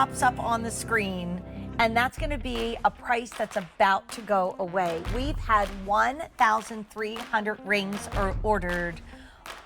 pops up on the screen, and that's going to be a price that's about to go away. We've had 1,300 rings ordered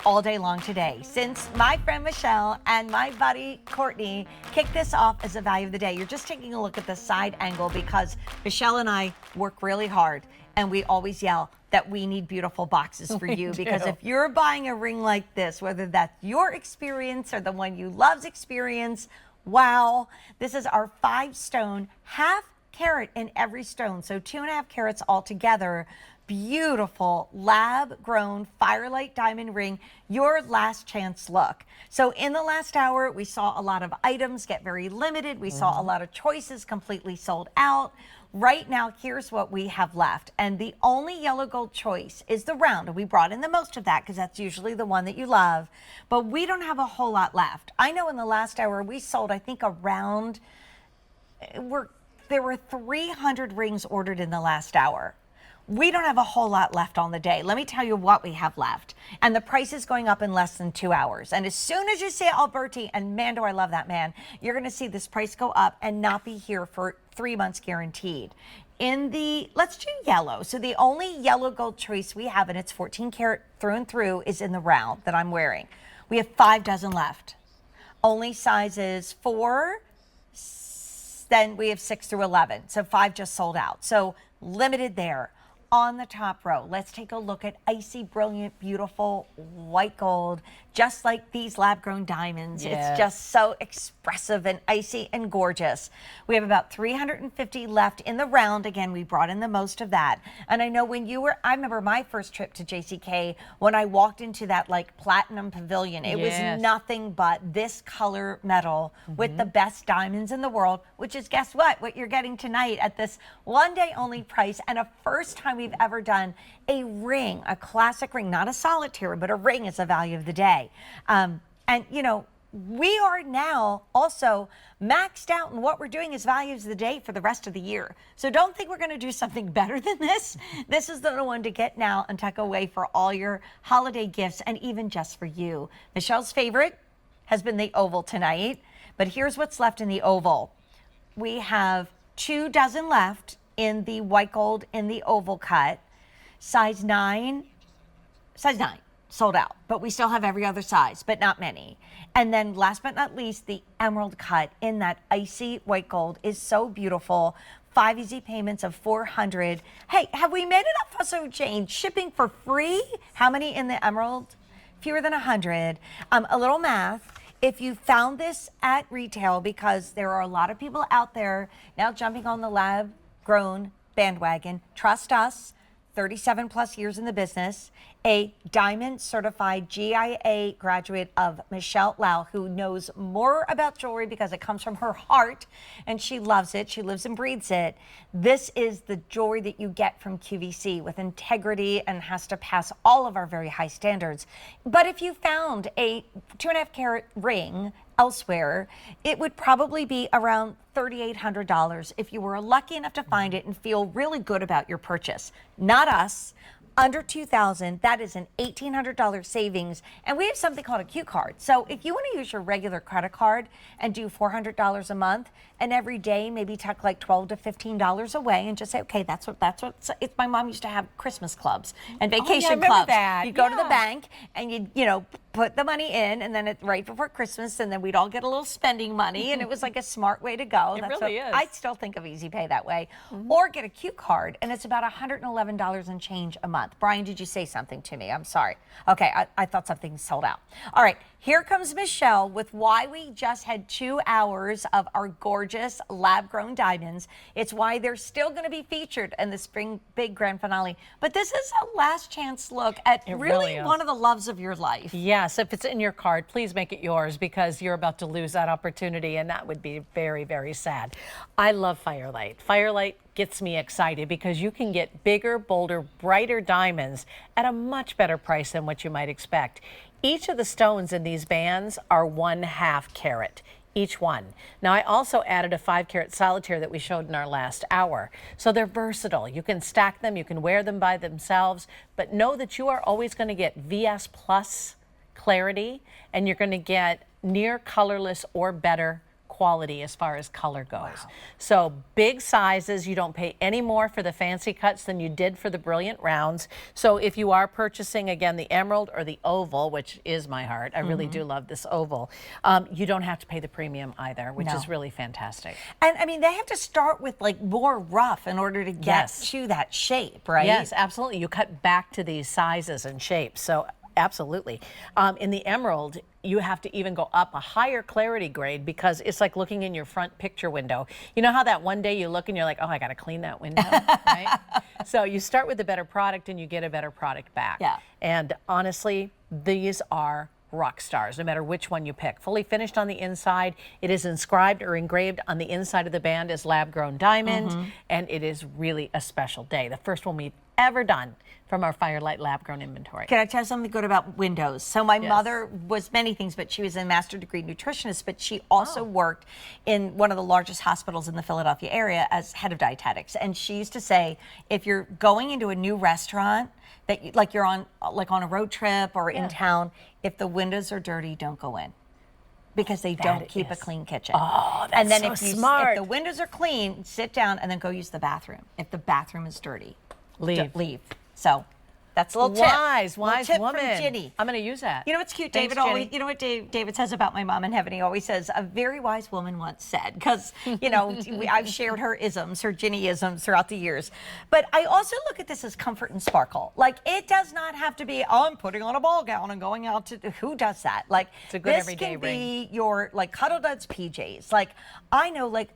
all day long today, since my friend Michelle and my buddy Courtney kicked this off as a value of the day. You're just taking a look at the side angle because Michelle and I work really hard, and we always yell that we need beautiful boxes for you, because if you're buying a ring like this, whether that's your experience or the one you love's experience, wow, this is our 5-stone, half carat in every stone, so 2.5 carats altogether. Beautiful lab-grown Firelight diamond ring, your last chance look. So in the last hour, we saw a lot of items get very limited. We saw a lot of choices completely sold out. Right now, here's what we have left. And the only yellow gold choice is the round. And we brought in the most of that because that's usually the one that you love. But we don't have a whole lot left. I know in the last hour, we sold, I think, around, there were 300 rings ordered in the last hour. We don't have a whole lot left on the day. Let me tell you what we have left. And the price is going up in less than 2 hours. And as soon as you say Alberti, and man, do I love that man, you're going to see this price go up and not be here for 3 months guaranteed. Let's do yellow. So the only yellow gold choice we have, and it's 14 karat through and through, is in the round that I'm wearing. We have 5 dozen left. Only sizes 4, then we have 6 through 11. So 5 just sold out. So limited there. On the top row, let's take a look at icy, brilliant, beautiful white gold, just like these lab-grown diamonds. Yes. It's just so expressive and icy and gorgeous. We have about 350 left in the round. Again, we brought in the most of that. And I know when I remember my first trip to JCK, when I walked into that like platinum pavilion, it was nothing but this color metal with the best diamonds in the world, which is, guess what you're getting tonight at this one-day only price, and a first time we've ever done a ring, a classic ring, not a solitaire, but a ring is a value of the day. And you know, we are now also maxed out, and what we're doing is values of the day for the rest of the year. So don't think we're going to do something better than this. This is the one to get now and tuck away for all your holiday gifts, and even just for you. Michelle's favorite has been the oval tonight, but here's what's left in the oval. We have 2 dozen left in the white gold in the oval cut. Size 9 sold out, but we still have every other size, but not many. And then last but not least, the emerald cut in that icy white gold is so beautiful. 5 easy payments of $400. Hey, have we made it up for change? Shipping for free? How many in the emerald? Fewer than 100. A little math. If you found this at retail, because there are a lot of people out there now jumping on the lab-grown bandwagon, trust us, 37 plus years in the business, a diamond certified GIA graduate of Michelle Lau, who knows more about jewelry because it comes from her heart and she loves it. She lives and breathes it. This is the jewelry that you get from QVC with integrity and has to pass all of our very high standards. But if you found a 2.5 carat ring elsewhere, it would probably be around $3,800 if you were lucky enough to find it and feel really good about your purchase. Not us. Under $2,000, that is an $1,800 savings, and we have something called a Q card. So if you want to use your regular credit card and do $400 a month, and every day maybe tuck like $12 to $15 away, and just say, okay, that's what it's. My mom used to have Christmas clubs and vacation clubs. You go to the bank and you know, put the money in, and then right before Christmas, and then we'd all get a little spending money, and it was like a smart way to go. That's really is. I still think of Easy Pay that way. Or get a Q card, and it's about $111 and change a month. Brian, did you say something to me? I'm sorry. Okay, I thought something sold out. All right, here comes Michelle with why we just had 2 hours of our gorgeous lab-grown diamonds. It's why they're still going to be featured in the spring big grand finale. But this is a last chance look at really one of the loves of your life. Yes, if it's in your card, please make it yours, because you're about to lose that opportunity, and that would be very, very sad. I love Firelight. Firelight gets me excited because you can get bigger, bolder, brighter diamonds at a much better price than what you might expect. Each of the stones in these bands are 1/2 carat. Each one. Now, I also added a 5 carat solitaire that we showed in our last hour. So they're versatile. You can stack them, you can wear them by themselves, but know that you are always going to get VS plus clarity, and you're going to get near colorless or better quality as far as color goes. So big sizes, you don't pay any more for the fancy cuts than you did for the brilliant rounds. So if you are purchasing, again, the emerald or the oval, which is my heart, I really do love this oval, you don't have to pay the premium either, which is really fantastic. And I mean, they have to start with like more rough in order to get to that shape, right? Yes, absolutely. You cut back to these sizes and shapes. So absolutely. In the emerald, you have to even go up a higher clarity grade because it's like looking in your front picture window. You know how that one day you look and you're like, oh, I got to clean that window, right? So you start with a better product and you get a better product back. Yeah. And honestly, these are rock stars, no matter which one you pick. Fully finished on the inside. It is inscribed or engraved on the inside of the band as lab-grown diamond, and it is really a special day. The first one we've ever done from our Firelight lab-grown inventory. Can I tell you something good about windows? So my mother was many things, but she was a master degree nutritionist, but she also worked in one of the largest hospitals in the Philadelphia area as head of dietetics. And she used to say, if you're going into a new restaurant, that you, like you're on a road trip or in town, if the windows are dirty, don't go in. Because they don't keep a clean kitchen. Oh, that's and then so smart. If the windows are clean, sit down and then go use the bathroom. If the bathroom is dirty, leave. So that's a little wise tip woman. from Ginny. I'm going to use that. You know what's cute? Thanks, David always. Ginny. You know what David says about my mom in heaven? He always says, "A very wise woman once said." Because you know, I've shared her isms, her Ginny isms throughout the years. But I also look at this as comfort and sparkle. Like it does not have to be. Oh, I'm putting on a ball gown and going out to. Who does that? Like it's a good this everyday can ring. be your like Cuddle Duds PJs. Like I know, like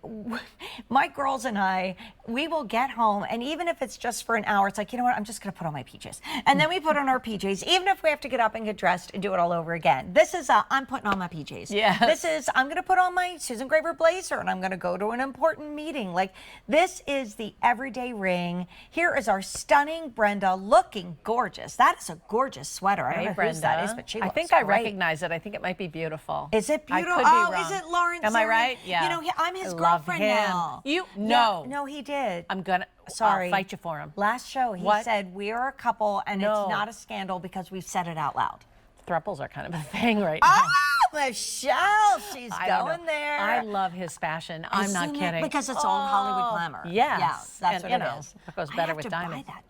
my girls and I, we will get home, and even if it's just for an hour, it's like, you know what? I'm just going to put on my PJs, and then we put on our PJs, even if we have to get up and get dressed and do it all over again. This is I'm putting on my PJs. Yes. This is I'm going to put on my Susan Graver blazer and I'm going to go to an important meeting. Like this is the everyday ring. Here is our stunning Brenda, looking gorgeous. That is a gorgeous sweater. I don't know Brenda. whose that is, but she looks think I great. recognize it. I think it might be beautiful. Is it beautiful? I could be oh, wrong. is it Lawrence? Am I right? Yeah. You know, I'm his I love girlfriend him. now. You no. No, he did. I'm gonna Sorry. I'll fight you for him. Last show, he said, we are a couple and No. it's not a scandal because we've said it out loud. Thruples are kind of a thing right now. Oh, Michelle, she's I don't going know. there. I love his fashion. I'm not Isn't it? kidding. Because it's all Hollywood glamour. Yes. Yeah, that's And, what you it know, is. it goes I better have with to diamonds. buy that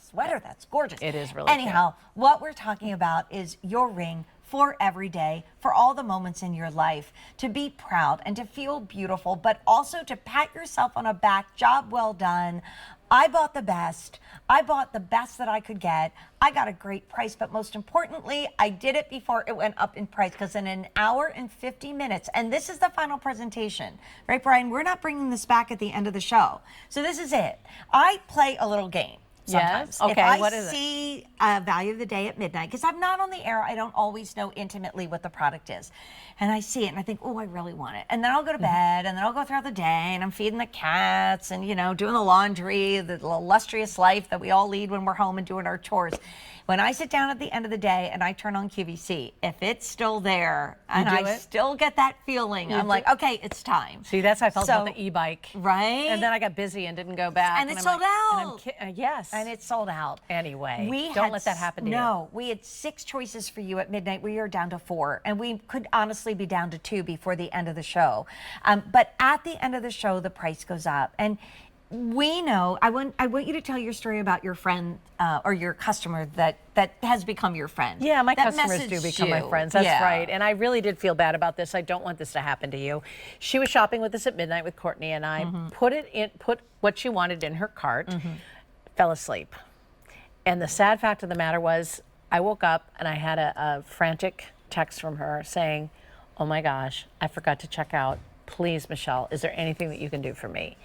sweater. That's gorgeous. It is really Anyhow, what we're talking about is your ring for every day, for all the moments in your life, to be proud and to feel beautiful, but also to pat yourself on the back. Job well done. I bought the best. I bought the best that I could get. I got a great price, but most importantly, I did it before it went up in price, because in an hour and 50 minutes, and this is the final presentation, right, Brian? We're not bringing this back at the end of the show. So this is it. I play a little game. Sometimes. Yes? Okay, if I what is it? see value of the day at midnight, because I'm not on the air, I don't always know intimately what the product is. And I see it and I think, oh, I really want it. And then I'll go to bed and then I'll go throughout the day and I'm feeding the cats and, you know, doing the laundry, the illustrious life that we all lead when we're home and doing our chores. When I sit down at the end of the day and I turn on QVC, if it's still there and I still get that feeling, I'm like, okay, it's time. See, that's how I felt about the e-bike. Right? And then I got busy and didn't go back. And it's sold out. Yes. And it's sold out. Anyway, don't let that happen to you. No, we had 6 choices for you at midnight. We are down to 4. And we could honestly be down to 2 before the end of the show. But at the end of the show, the price goes up. And we know, I want you to tell your story about your friend or your customer that has become your friend. Yeah, my that customers do become my you. friends. That's Yeah. right. And I really did feel bad about this. I don't want this to happen to you. She was shopping with us at midnight with Courtney and I, put what she wanted in her cart, fell asleep. And the sad fact of the matter was, I woke up and I had a frantic text from her saying, oh my gosh, I forgot to check out. Please, Michelle, is there anything that you can do for me?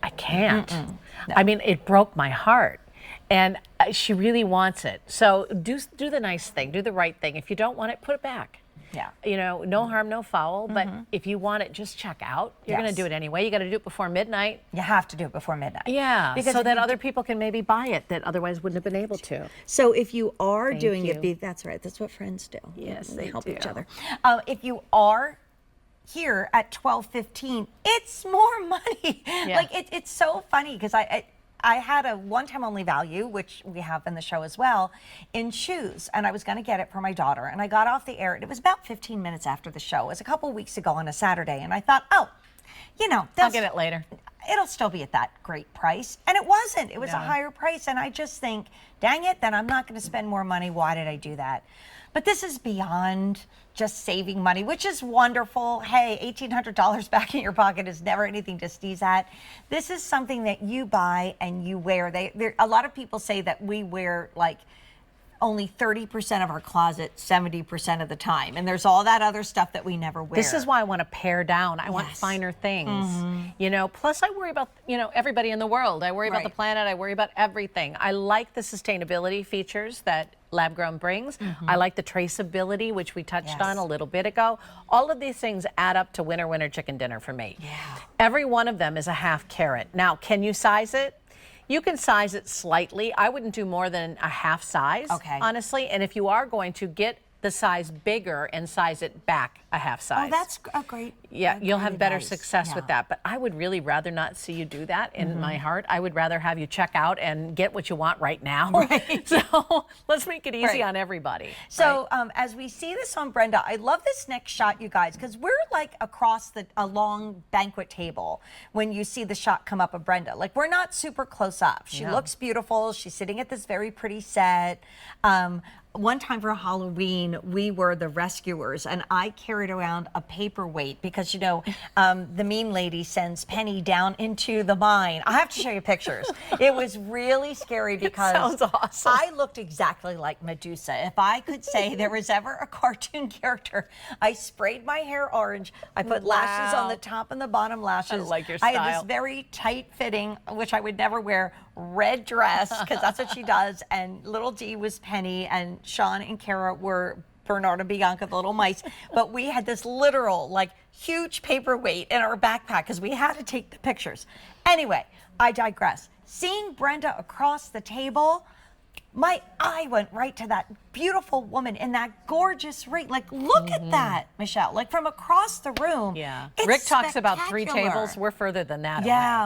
I can't. No. I mean, it broke my heart. And she really wants it. So do the nice thing, do the right thing. If you don't want it, put it back. Yeah. You know, no harm, no foul. But if you want it, just check out. You're going to do it anyway. You got to do it before midnight. You have to do it before midnight. Yeah. Because so that other people can maybe buy it that otherwise wouldn't have been able to. So if you are doing you. it, that's right. That's what friends do. Yes, they help do. each other. If you are here at 12:15, it's more money. Yeah. Like it's so funny because I had a one-time only value, which we have in the show as well, in shoes, and I was going to get it for my daughter, and I got off the air, and it was about 15 minutes after the show. It was a couple weeks ago on a Saturday, and I thought, oh, I'll get it later. It'll still be at that great price. And it wasn't. It was a higher price. And I just think, dang it, then I'm not going to spend more money. Why did I do that? But this is beyond just saving money, which is wonderful. Hey, $1,800 back in your pocket is never anything to sneeze at. This is something that you buy and you wear. A lot of people say that we wear like only 30% of our closet 70% of the time, and there's all that other stuff that we never wear. This is why I want to pare down. I want finer things. Plus I worry about everybody in the world. I worry about the planet. I worry about everything. I like the sustainability features that Lab Grown brings. I like the traceability, which we touched on a little bit ago. All of these things add up to winner winner chicken dinner for me. Every one of them is a half carat. Now, can you size it? You can size it slightly. I wouldn't do more than a half size, honestly. And if you are going to get the size bigger and size it back a half size. Oh, that's a great. You'll have better success with that. But I would really rather not see you do that in my heart. I would rather have you check out and get what you want right now. So let's make it easy on everybody. So as we see this on Brenda, I love this next shot, you guys, because we're like across a long banquet table when you see the shot come up of Brenda. Like, we're not super close up. She looks beautiful. She's sitting at this very pretty set. One time for Halloween, we were the rescuers, and I carried around a paperweight because, the mean lady sends Penny down into the mine. I have to show you pictures. It was really scary because sounds awesome. I looked exactly like Medusa. If I could say there was ever a cartoon character, I sprayed my hair orange. I put lashes on the top and the bottom lashes. I like your style. I had this very tight-fitting, which I would never wear, red dress, because that's what she does, and little D was Penny, and Sean and Kara were Bernard and Bianca, the little mice. But we had this literal, like, huge paperweight in our backpack because we had to take the pictures. Anyway, I digress. Seeing Brenda across the table, my eye went right to that beautiful woman in that gorgeous ring. Like, look at that, Michelle. Like, from across the room. It's Rick talks about 3 tables. We're further than that.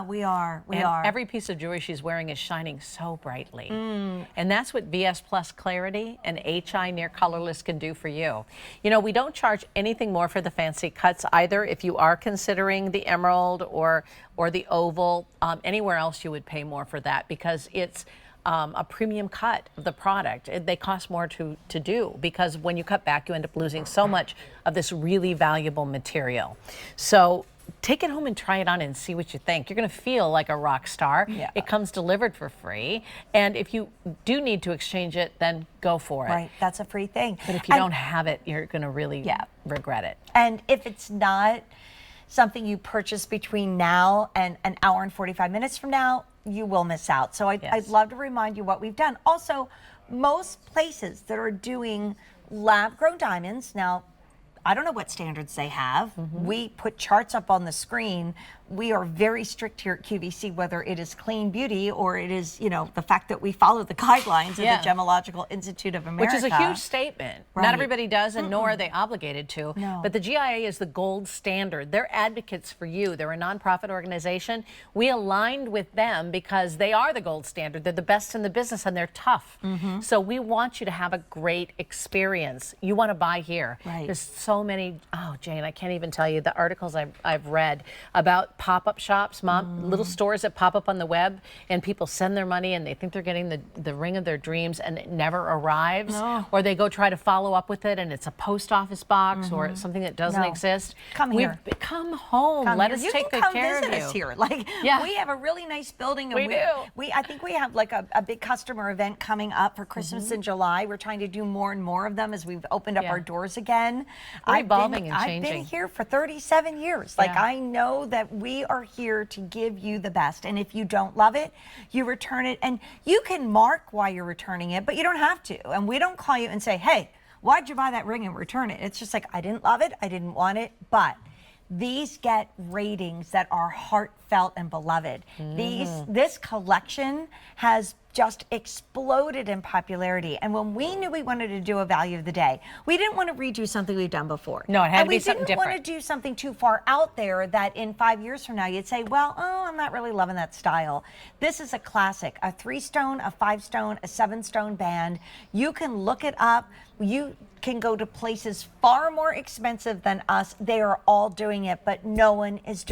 We are. We and are. Every piece of jewelry she's wearing is shining so brightly. And that's what VS Plus Clarity and HI Near Colorless can do for you. We don't charge anything more for the fancy cuts either. If you are considering the emerald or the oval, anywhere else you would pay more for that because it's a premium cut of the product. They cost more to do because when you cut back, you end up losing so much of this really valuable material. So take it home and try it on and see what you think. You're going to feel like a rock star. It comes delivered for free. And if you do need to exchange it, then go for it. Right, that's a free thing. But if you don't have it, you're going to really regret it. And if it's not something you purchase between now and an hour and 45 minutes from now, you will miss out. So I'd love to remind you what we've done. Also, most places that are doing lab-grown diamonds, now, I don't know what standards they have. We put charts up on the screen. We are very strict here at QVC, whether it is clean beauty or it is, the fact that we follow the guidelines of the Gemological Institute of America. Which is a huge statement. Not everybody does, and nor are they obligated to. But the GIA is the gold standard. They're advocates for you. They're a nonprofit organization. We aligned with them because they are the gold standard. They're the best in the business, and they're tough. So we want you to have a great experience. You want to buy here. There's so many, Jane, I can't even tell you the articles I've read about pop-up shops, little stores that pop up on the web, and people send their money and they think they're getting the ring of their dreams and it never arrives. Or they go try to follow up with it and it's a post office box or it's something that doesn't exist. Come here. Come home. Let us take good care of you. Us here. Like, we have a really nice building. And I think we have like a big customer event coming up for Christmas in July. We're trying to do more and more of them as we've opened up our doors again. I've been here for 37 years. Like, I know that we are here to give you the best. And if you don't love it, you return it. And you can mark why you're returning it, but you don't have to. And we don't call you and say, hey, why'd you buy that ring and return it? It's just like, I didn't love it. I didn't want it. But these get ratings that are heartfelt and beloved. This collection has just exploded in popularity. And when we knew we wanted to do a value of the day, we didn't want to redo something we've done before. No, it had to be something different. And we didn't want to do something too far out there that in 5 years from now you'd say, well, I'm not really loving that style. This is a classic, a 3-stone, a 5-stone, a 7-stone band. You can look it up. You can go to places far more expensive than us. They are all doing it, but no one is doing